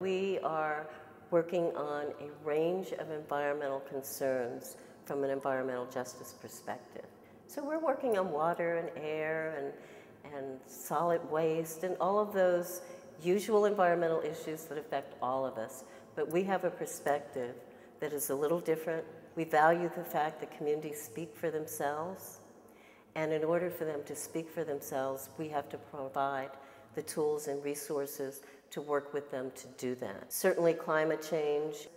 We are working on a range of environmental concerns from an environmental justice perspective. So we're working on water and air and solid waste and all of those usual environmental issues that affect all of us. But we have a perspective that is a little different. We value the fact that communities speak for themselves. And in order for them to speak for themselves, we have to provide the tools and resources to work with them to do that. Certainly climate change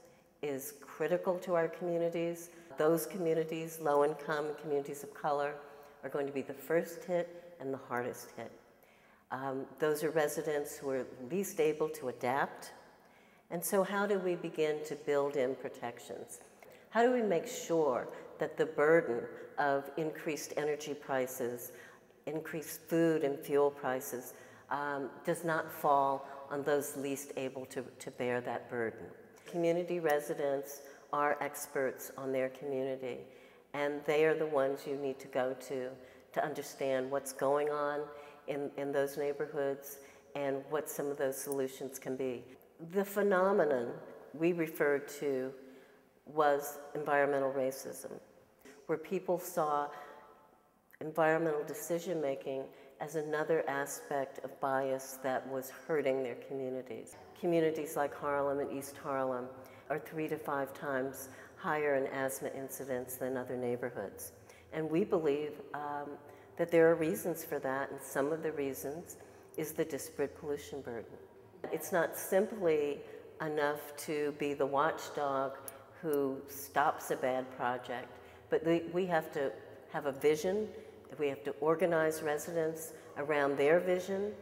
is critical to our communities. Those communities, low-income communities of color, are going to be the first hit and the hardest hit. Those are residents who are least able to adapt. And so how do we begin to build in protections? How do we make sure that the burden of increased energy prices, increased food and fuel prices, does not fall on those least able to bear that burden? Community residents are experts on their community, and they are the ones you need to go to understand what's going on in those neighborhoods and what some of those solutions can be. The phenomenon we referred to was environmental racism, where people saw environmental decision-making as another aspect of bias that was hurting their communities. Communities like Harlem and East Harlem are 3 to 5 times higher in asthma incidence than other neighborhoods. And we believe that there are reasons for that, and some of the reasons is the disparate pollution burden. It's not simply enough to be the watchdog who stops a bad project, but we have to have a vision. We have to organize residents around their vision,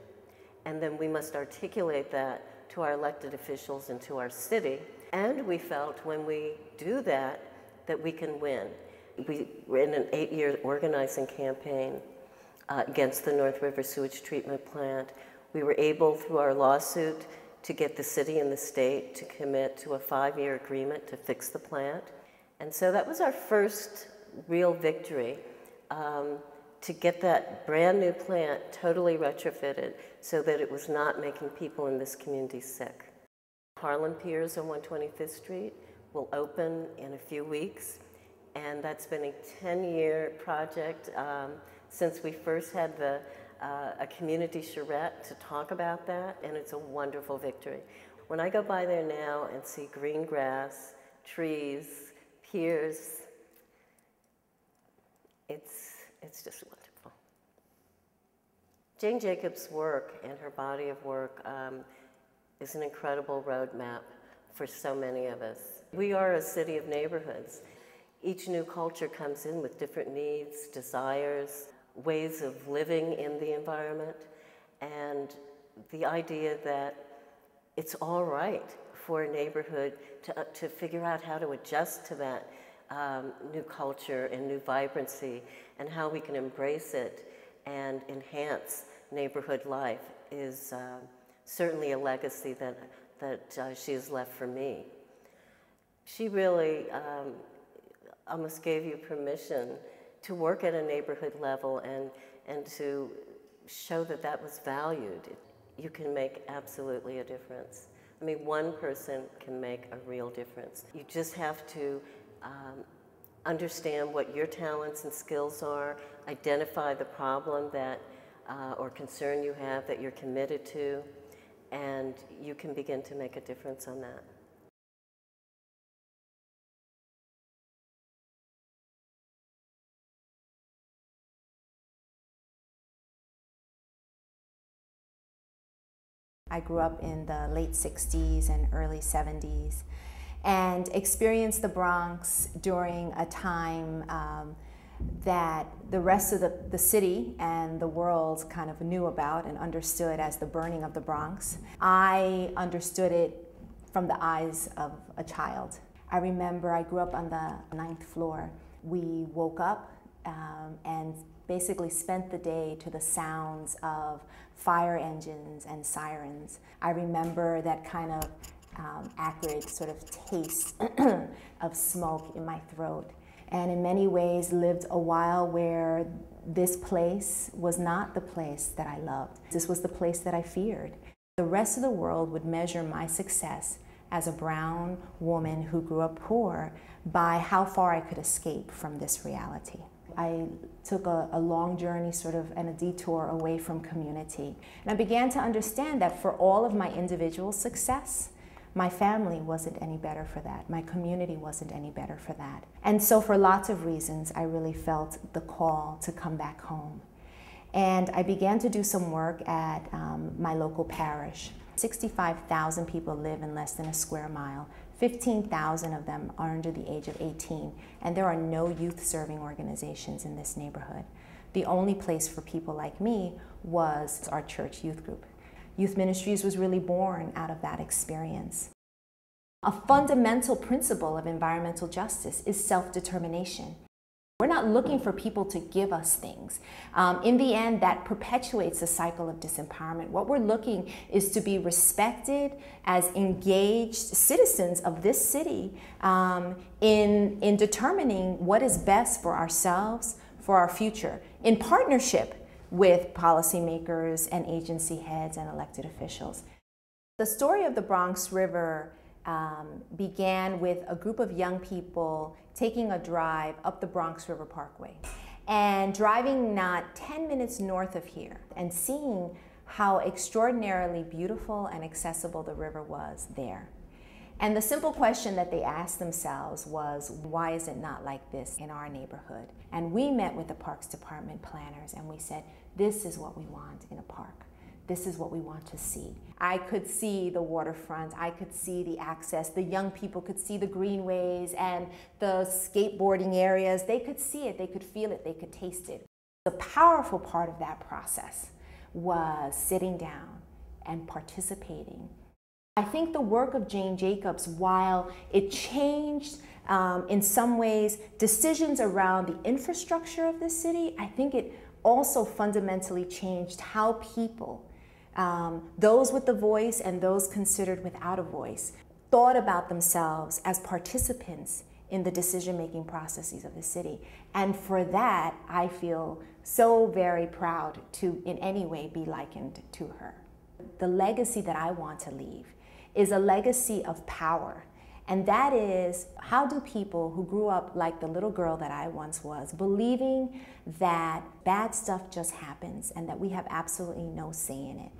and then we must articulate that to our elected officials and to our city. And we felt when we do that, that we can win. We were in an 8-year organizing campaign against the North River Sewage Treatment Plant. We were able, through our lawsuit, to get the city and the state to commit to a 5-year agreement to fix the plant. And so that was our first real victory, to get that brand new plant totally retrofitted so that it was not making people in this community sick. Harlem Piers on 125th Street will open in a few weeks, and that's been a 10-year project since we first had a community charrette to talk about that, and it's a wonderful victory. When I go by there now and see green grass, trees, piers, it's just wonderful. Jane Jacobs' work and her body of work is an incredible roadmap for so many of us. We are a city of neighborhoods. Each new culture comes in with different needs, desires, ways of living in the environment, and the idea that it's all right for a neighborhood to figure out how to adjust to that new culture and new vibrancy, and how we can embrace it and enhance neighborhood life is certainly a legacy that she has left for me. She really almost gave you permission to work at a neighborhood level and to show that that was valued. You can make absolutely a difference. I mean, one person can make a real difference. You just have to understand what your talents and skills are, identify the problem that or concern you have that you're committed to, and you can begin to make a difference on that. I grew up in the late 60s and early 70s and experienced the Bronx during a time that the rest of the city and the world kind of knew about and understood as the burning of the Bronx. I understood it from the eyes of a child. I remember I grew up on the 9th floor. We woke up and basically spent the day to the sounds of fire engines and sirens. I remember that kind of acrid sort of taste of smoke in my throat, and in many ways lived a while where this place was not the place that I loved. This was the place that I feared. The rest of the world would measure my success as a brown woman who grew up poor by how far I could escape from this reality. I took a long journey and a detour away from community. And I began to understand that for all of my individual success, my family wasn't any better for that. My community wasn't any better for that. And so for lots of reasons, I really felt the call to come back home. And I began to do some work at my local parish. 65,000 people live in less than a square mile. 15,000 of them are under the age of 18, and there are no youth-serving organizations in this neighborhood. The only place for people like me was our church youth group. Youth Ministries was really born out of that experience. A fundamental principle of environmental justice is self-determination. We're not looking for people to give us things. In the end, that perpetuates a cycle of disempowerment. What we're looking is to be respected as engaged citizens of this city in determining what is best for ourselves, for our future, in partnership with policymakers and agency heads and elected officials. The story of the Bronx River began with a group of young people taking a drive up the Bronx River Parkway and driving not 10 minutes north of here and seeing how extraordinarily beautiful and accessible the river was there. And the simple question that they asked themselves was, why is it not like this in our neighborhood? And we met with the Parks Department planners and we said, this is what we want in a park. This is what we want to see. I could see the waterfront, I could see the access, the young people could see the greenways and the skateboarding areas. They could see it, they could feel it, they could taste it. The powerful part of that process was sitting down and participating. I think the work of Jane Jacobs, while it changed in some ways decisions around the infrastructure of the city, I think it also fundamentally changed how people, those with the voice and those considered without a voice, thought about themselves as participants in the decision-making processes of the city. And for that, I feel so very proud to in any way be likened to her. The legacy that I want to leave is a legacy of power. And that is, how do people who grew up like the little girl that I once was, believing that bad stuff just happens and that we have absolutely no say in it?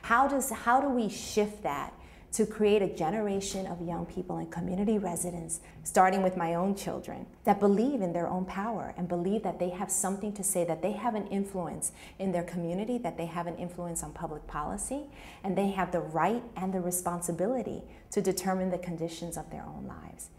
How do we shift that to create a generation of young people and community residents, starting with my own children, that believe in their own power and believe that they have something to say, that they have an influence in their community, that they have an influence on public policy, and they have the right and the responsibility to determine the conditions of their own lives.